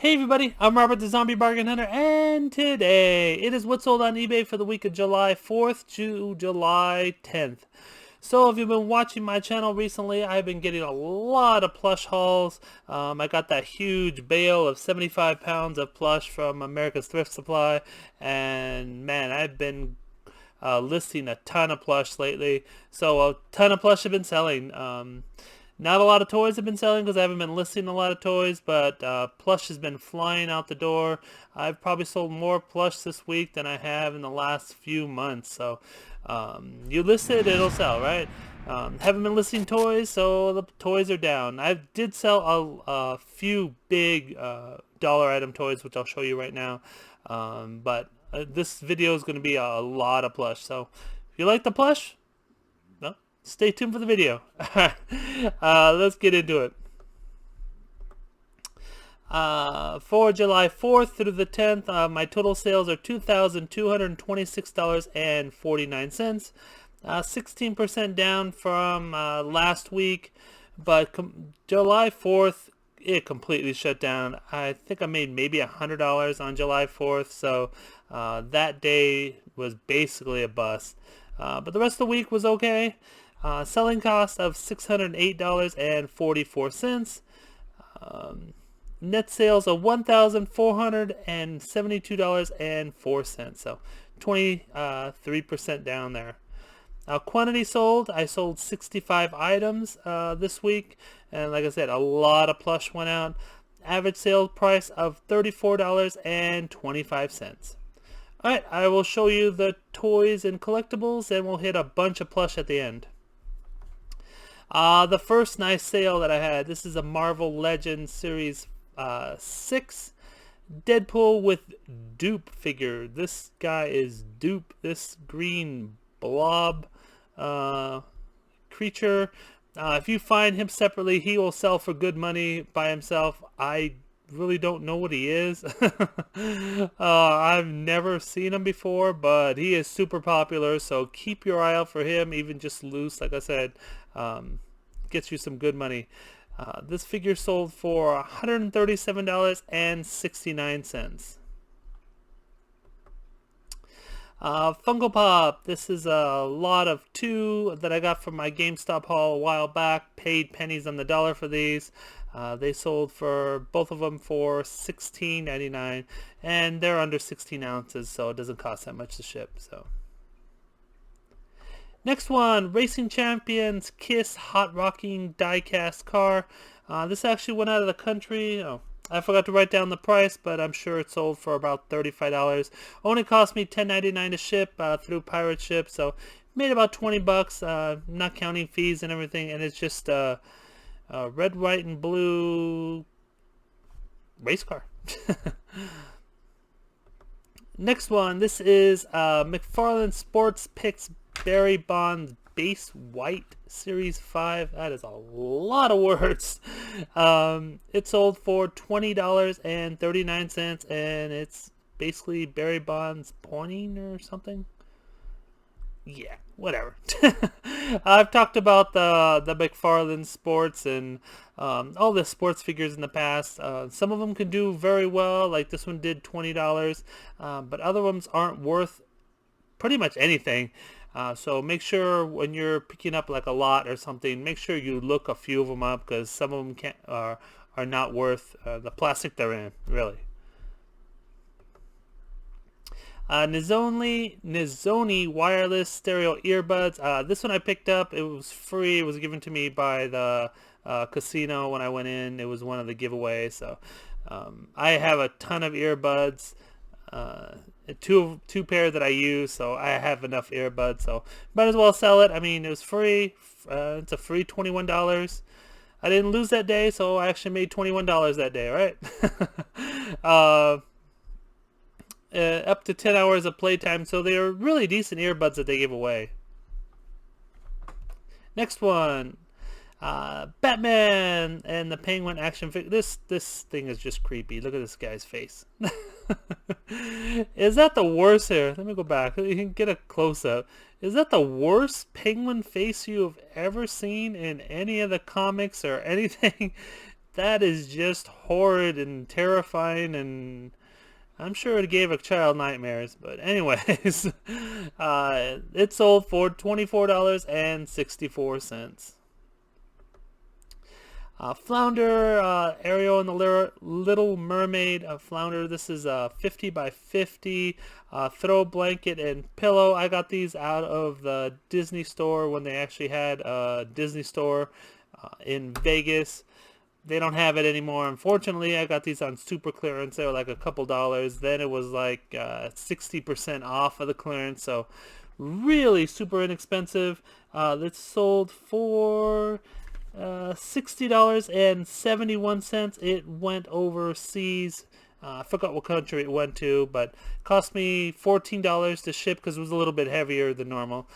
Hey everybody, I'm Robert the Zombie Bargain Hunter, and today it is what's sold on eBay for the week of July 4th to July 10th. So if you've been watching my channel recently, I've been getting a lot of plush hauls. I got that huge bale of 75 pounds of plush from America's Thrift Supply, and man, I've been listing a ton of plush lately. So a ton of plush have been selling. Not a lot of toys have been selling because I haven't been listing a lot of toys, but plush has been flying out the door. I've probably sold more plush this week than I have in the last few months. So you list it, it'll sell, right? Haven't been listing toys, so the toys are down. I did sell a few big dollar item toys, which I'll show you right now. But this video is going to be a lot of plush. So if you like the plush, stay tuned for the video. Let's get into it. For July 4th through the 10th, my total sales are $2,226.49. 16% down from last week, but July 4th, it completely shut down. I think I made maybe $100 on July 4th, so that day was basically a bust. But the rest of the week was okay. Selling cost of $608.44. Net sales of $1,472.04. So 23% down there. Quantity sold, I sold 65 items this week. And like I said, a lot of plush went out. Average sales price of $34.25. Alright, I will show you the toys and collectibles, and we'll hit a bunch of plush at the end. The first nice sale that I had, this is a Marvel Legends Series 6 Deadpool with dupe figure. This guy is dupe, this green blob creature. If you find him separately, he will sell for good money by himself. I really don't know what he is. I've never seen him before, but he is super popular, so keep your eye out for him, even just loose. Like I said, gets you some good money. This figure sold for $137.69. Funko Pop, this is a lot of 2 that I got from my GameStop haul a while back. Paid pennies on the dollar for these. They sold for both of them for $16.99, and they're under 16 ounces, so it doesn't cost that much to ship. So next one, Racing Champions Kiss Hot Rocking Die-Cast Car. This actually went out of the country. Oh, I forgot to write down the price, but I'm sure it sold for about $35. Only cost me $10.99 to ship through Pirate Ship, so made about 20 bucks, not counting fees and everything, and it's just red, white, and blue race car. Next one, this is McFarlane Sports Picks Barry Bonds Base White Series 5. That is a lot of words. It sold for $20.39, and it's basically Barry Bonds pointing or something. Yeah, whatever. I've talked about the McFarlane Sports and all the sports figures in the past. Some of them can do very well, like this one did $20, but other ones aren't worth pretty much anything. So make sure when you're picking up like a lot or something, make sure you look a few of them up, because some of them are not worth the plastic they're in, really. Nizoni wireless stereo earbuds. This one I picked up. It was free. It was given to me by the casino when I went in. It was one of the giveaways. So I have a ton of earbuds. Two pair that I use, so I have enough earbuds, so might as well sell it. I mean, it was free. It's a free $21. I didn't lose that day, so I actually made $21 that day, right? Up to 10 hours of playtime, so they are really decent earbuds that they give away. Next one, Batman and the Penguin action figure. This thing is just creepy. Look at this guy's face. Is that the worst here? Let me go back. You can get a close-up. Is that the worst penguin face you have ever seen in any of the comics or anything? that is just horrid and terrifying, and I'm sure it gave a child nightmares. But anyways, it sold for $24.64. Flounder, Ariel and the Little Mermaid Flounder. This is 50 by 50 throw blanket and pillow. I got these out of the Disney store when they actually had a Disney store in Vegas. They don't have it anymore, unfortunately. I got these on super clearance. They were like a couple dollars. Then it was like 60% off of the clearance, so really super inexpensive. That's sold for $60.71. It went overseas. I forgot what country it went to, but cost me $14 to ship because it was a little bit heavier than normal.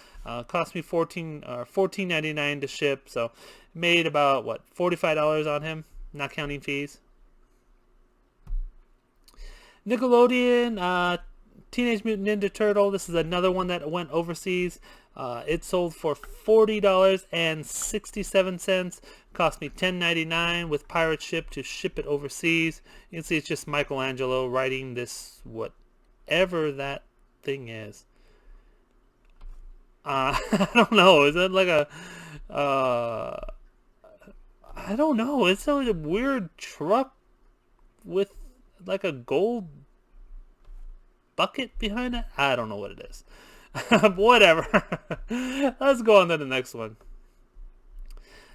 Cost me $14.99 to ship, so made about what, $45 on him, not counting fees. Nickelodeon, Teenage Mutant Ninja Turtle. This is another one that went overseas. It sold for $40.67. Cost me $10.99 with pirate ship to ship it overseas. You can see it's just Michelangelo writing this, whatever that thing is. I don't know. Is that like a... I don't know. It's a weird truck with like a gold bucket behind it. I don't know what it is. Whatever. Let's go on to the next one.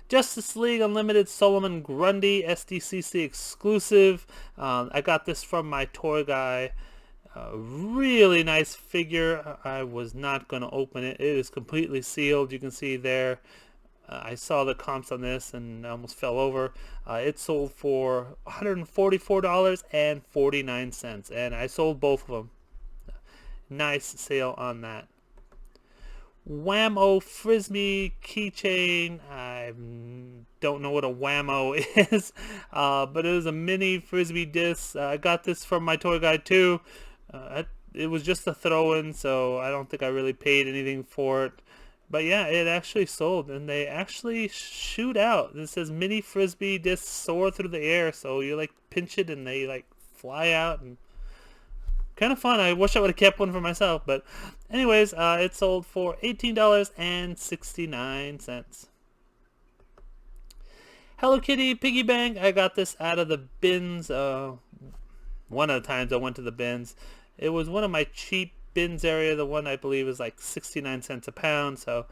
Justice League Unlimited Solomon Grundy SDCC exclusive. I got this from my toy guy. Really nice figure. I was not going to open it. It is completely sealed. You can see there. I saw the comps on this and almost fell over. It sold for $144.49, and I sold both of them. Nice sale on that. Whammo Frisbee keychain. I don't know what a Whammo is, but it was a mini Frisbee disc. I got this from my toy guy too. It was just a throw-in, so I don't think I really paid anything for it. But yeah, it actually sold, and they actually shoot out. It says mini Frisbee discs soar through the air, so you like pinch it and they like fly out, and kind of fun. I wish I would have kept one for myself, but anyways, it sold for $18.69. Hello Kitty Piggy Bank. I got this out of the bins. One of the times I went to the bins, it was one of my cheap bins area. The one I believe is like 69 cents a pound, so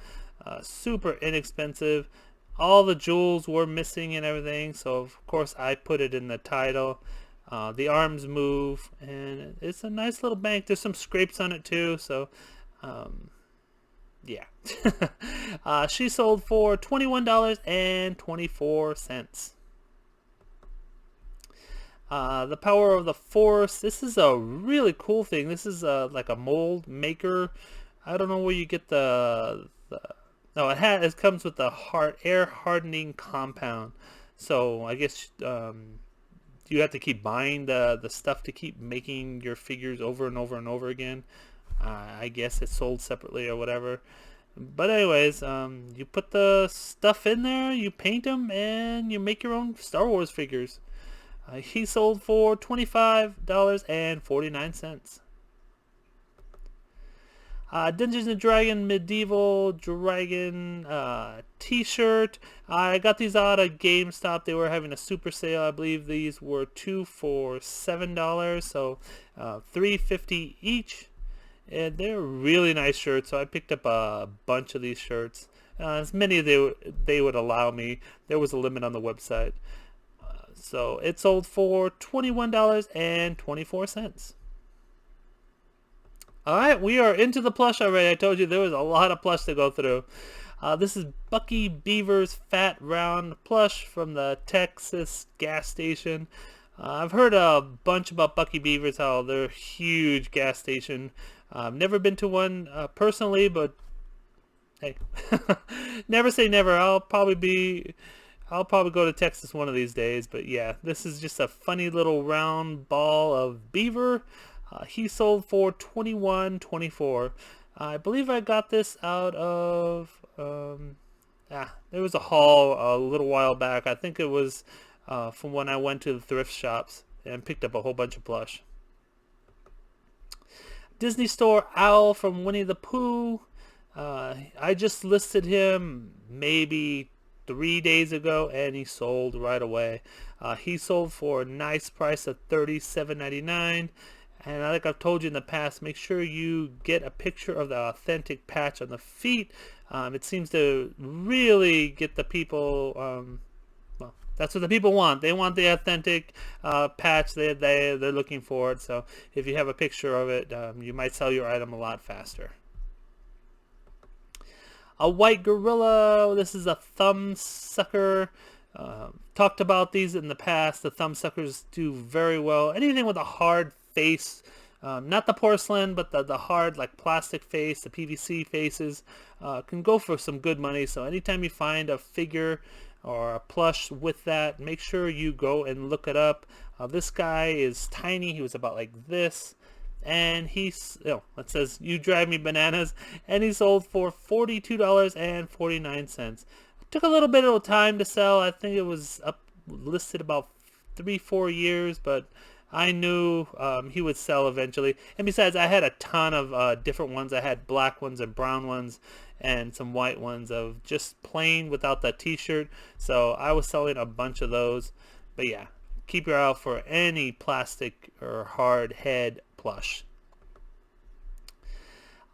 super inexpensive. All the jewels were missing and everything, so of course I put it in the title. The arms move, and it's a nice little bank. There's some scrapes on it too, so yeah. She sold for $21.24. The Power of the Force. This is a really cool thing. This is like a mold maker. I don't know where you get no, it comes with the air hardening compound. So I guess you have to keep buying the stuff to keep making your figures over and over and over again. I guess it's sold separately or whatever. But anyways, you put the stuff in there, you paint them, and you make your own Star Wars figures. He sold for $25.49. Dungeons and Dragon Medieval Dragon t-shirt. I got these out at GameStop. They were having a super sale. I believe these were 2 for $7, so $3.50 each. And they're really nice shirts, so I picked up a bunch of these shirts. As many as they would allow me. There was a limit on the website. So it sold for $21.24. Alright, we are into the plush already. I told you there was a lot of plush to go through. This is Bucky Beaver's Fat Round plush from the Texas gas station. I've heard a bunch about Bucky Beavers, how they're a huge gas station. I've never been to one personally, but hey, never say never. I'll probably go to Texas one of these days. But yeah, this is just a funny little round ball of beaver. He sold for $21.24. I believe I got this out of there was a haul a little while back. I think it was from when I went to the thrift shops and picked up a whole bunch of plush. Disney Store Owl from Winnie the Pooh. I just listed him maybe 3 days ago and he sold right away. He sold for a nice price of $37.99. And like I've told you in the past, make sure you get a picture of the authentic patch on the feet. It seems to really get the people, well, that's what the people want. They want the authentic patch. They're looking for it. So if you have a picture of it, you might sell your item a lot faster. A white gorilla. This is a thumb sucker. Talked about these in the past. The thumb suckers do very well. Anything with a hard face, not the porcelain, but the hard like plastic face, the PVC faces, can go for some good money. So anytime you find a figure or a plush with that, make sure you go and look it up. This guy is tiny. He was about like this. And he's, it says, "You drive me bananas," and he sold for $42.49. Took a little bit of time to sell. I think it was listed about 3-4 years, but I knew he would sell eventually. And besides, I had a ton of different ones. I had black ones and brown ones and some white ones of just plain without that t-shirt. So I was selling a bunch of those. But yeah, keep your eye out for any plastic or hard head plush.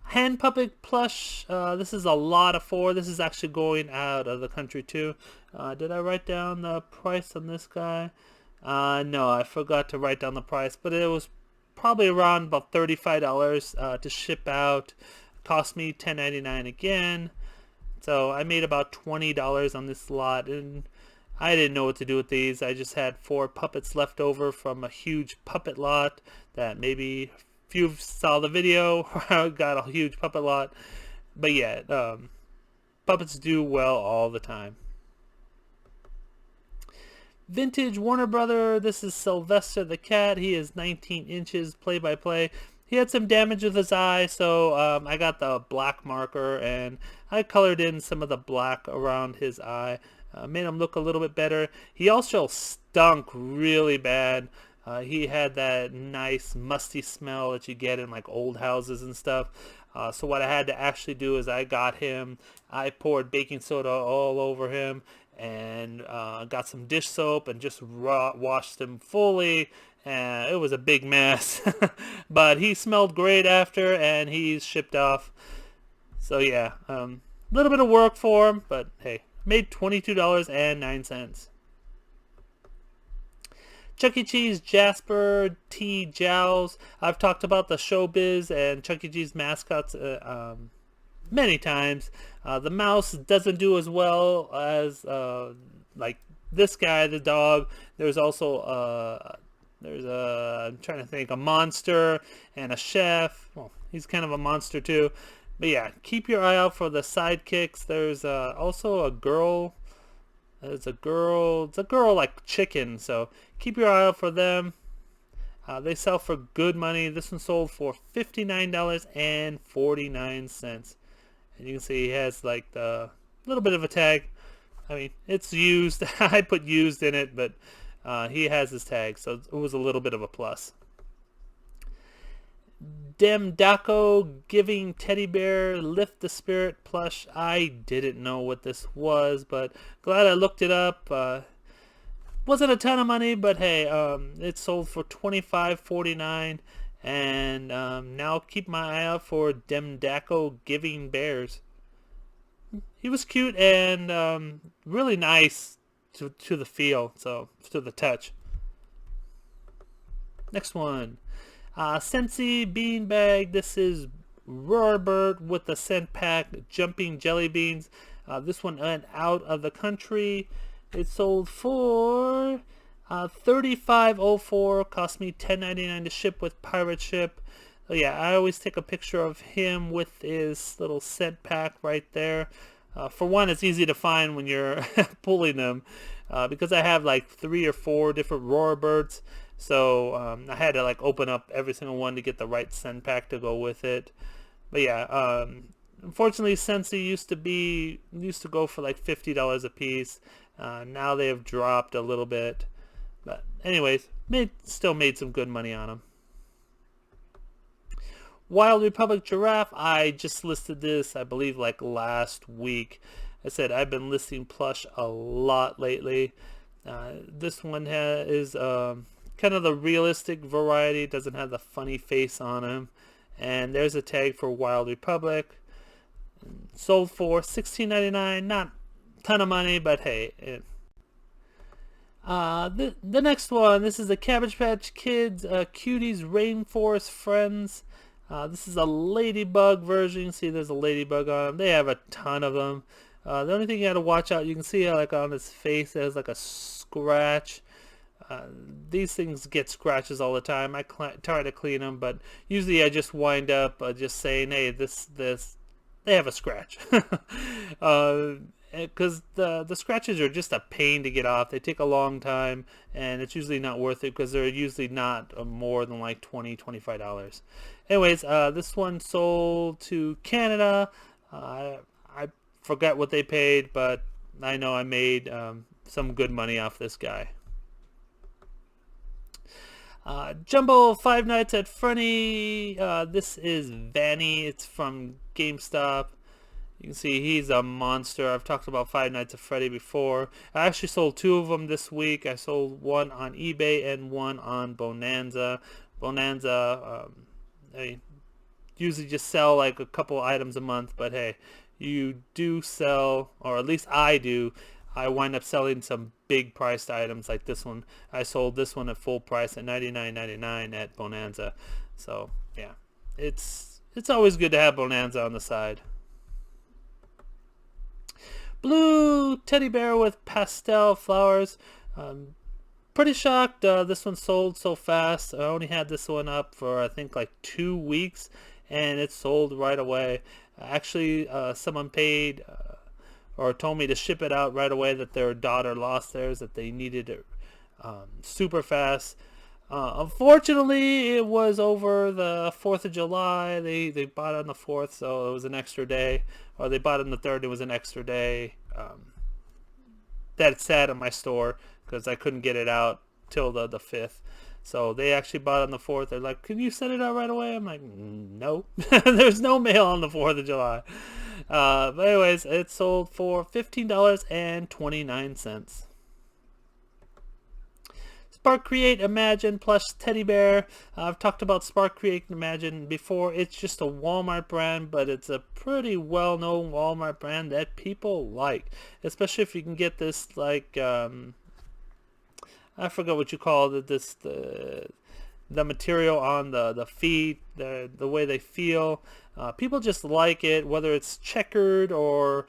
Hand puppet plush. This is a lot of 4. This is actually going out of the country too. Did I write down the price on this guy? No, I forgot to write down the price, but it was probably around about $35 to ship out. Cost me $10.99 again. So I made about $20 on this lot, and I didn't know what to do with these. I just had 4 puppets left over from a huge puppet lot that maybe if you saw the video, I got a huge puppet lot. But yeah, puppets do well all the time. Vintage Warner Brother. This is Sylvester the cat. He is 19 inches, play-by-play. He had some damage with his eye, so I got the black marker and I colored in some of the black around his eye. Made him look a little bit better. He also stunk really bad. He had that nice musty smell that you get in like old houses and stuff. So what I had to actually do is I poured baking soda all over him and got some dish soap and just washed him fully. And it was a big mess. But he smelled great after and he's shipped off. So yeah, a little bit of work for him, but hey, made $22.09. Chuck E. Cheese Jasper T. Jowls. I've talked about the showbiz and Chuck E. Cheese mascots many times. The mouse doesn't do as well as like this guy, the dog. There's also I'm trying to think, a monster and a chef. Well, he's kind of a monster too. But yeah, keep your eye out for the sidekicks. There's also a girl. It's a girl like chicken, so keep your eye out for them. They sell for good money. This one sold for $59.49. And you can see he has like the little bit of a tag. I mean, it's used. I put used in it, but he has his tag, so it was a little bit of a plus. Demdaco Giving Teddy Bear Lift the Spirit plush. I didn't know what this was, but glad I looked it up. Wasn't a ton of money, but hey, it sold for $25.49. And now keep my eye out for Demdaco Giving Bears. He was cute and really nice to the feel, so to the touch. Next one. Scentsy Bean Bag. This is Roarbird with the scent pack Jumping Jelly Beans. This one went out of the country. It sold for $35.04. Cost me $10.99 to ship with pirate ship. So yeah, I always take a picture of him with his little scent pack right there. For one, it's easy to find when you're pulling them because I have like 3 or 4 different Roarbirds. So I had to like open up every single one to get the right scent pack to go with it. But yeah, Unfortunately, Scentsy used to go for like $50 a piece. Now they have dropped a little bit, but anyways, still made some good money on them. Wild Republic Giraffe, I just listed this, I believe, like last week. I said I've been listing plush a lot lately. This one is kind of the realistic variety. Doesn't have the funny face on him. And there's a tag for Wild Republic. Sold for $16.99. Not a ton of money, but hey. The next one, this is the Cabbage Patch Kids Cuties Rainforest Friends. This is a Ladybug version. You can see there's a Ladybug on them. They have a ton of them. The only thing you got to watch out, you can see like on his face there's like a scratch. These things get scratches all the time. I try to clean them, but usually I just wind up just saying, hey, this they have a scratch. Because the scratches are just a pain to get off. They take a long time, and it's usually not worth it because they're usually not more than like $20-25. Anyways, this one sold to Canada. I forgot what they paid, but I know I made some good money off this guy. Jumbo Five Nights at Freddy. This is Vanny. It's from GameStop. You can see he's a monster. I've talked about Five Nights at Freddy before. I actually sold 2 of them this week. I sold one on eBay and one on Bonanza. I usually just sell like a couple items a month, but hey, you do sell, or at least I do. I wind up selling some big priced items like this one. I sold this one at full price at $99.99 at Bonanza. So yeah, it's always good to have Bonanza on the side. Blue teddy bear with pastel flowers. Pretty shocked this one sold so fast. I only had this one up for I think like 2 weeks, and it sold right away. Actually, someone paid or told me to ship it out right away, that their daughter lost theirs, that they needed it super fast. Unfortunately, it was over the 4th of July. They bought it on the 4th, so it was an extra day. Or they bought it on the 3rd, it was an extra day. That sat at my store because I couldn't get it out till the 5th. So they actually bought it on the 4th. They're like, can you send it out right away? I'm like, no. There's no mail on the 4th of July. But anyways, it sold for $15.29. Spark Create Imagine plush teddy bear. I've talked about Spark Create Imagine before. It's just a Walmart brand, but it's a pretty well-known Walmart brand that people like, especially if you can get this like I forgot what you call it. The material on the feet, the way they feel. People just like it, whether it's checkered or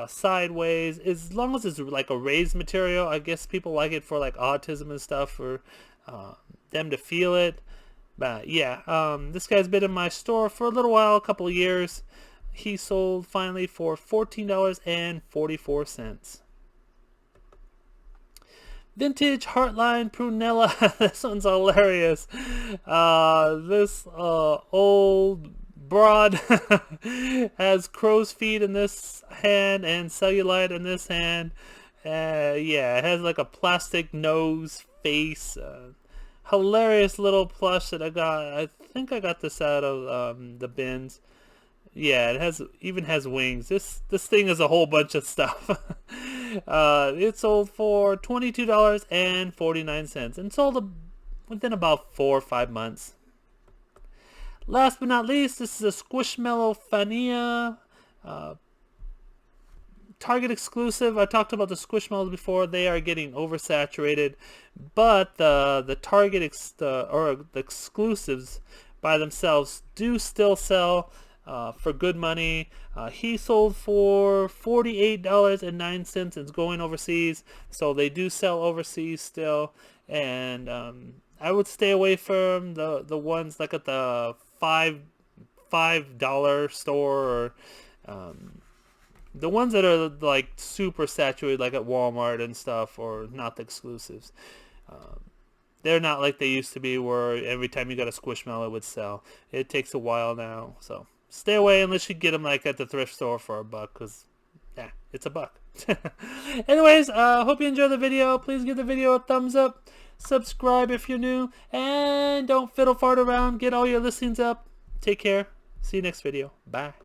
sideways. As long as it's like a raised material, I guess people like it for like autism and stuff, for them to feel it. But yeah, this guy's been in my store for a little while, a couple of years. He sold finally for $14.44. Vintage Heartline Prunella. This one's hilarious. This old broad has crow's feet in this hand and cellulite in this hand. Yeah, it has like a plastic nose, face. Hilarious little plush that I got. I think I got this out of the bins. Yeah, it even has wings. This thing is a whole bunch of stuff. It sold for $22.49 and sold within about 4 or 5 months. Last but not least, this is a Squishmallow Fania. Target exclusive. I talked about the Squishmallows before. They are getting oversaturated, but the Target or the exclusives by themselves do still sell for good money. He sold for $48.09 and it's going overseas, so they do sell overseas still. And I would stay away from the ones like at the $5 store, or the ones that are like super saturated, like at Walmart and stuff, or not the exclusives. They're not like they used to be, where every time you got a Squishmallow it would sell. It takes a while now, so stay away unless you get them like at the thrift store for $1, because yeah, it's $1. Anyways, hope you enjoyed the video. Please give the video a thumbs up, subscribe if you're new, and don't fiddle fart around. Get all your listings up. Take care. See you next video. Bye.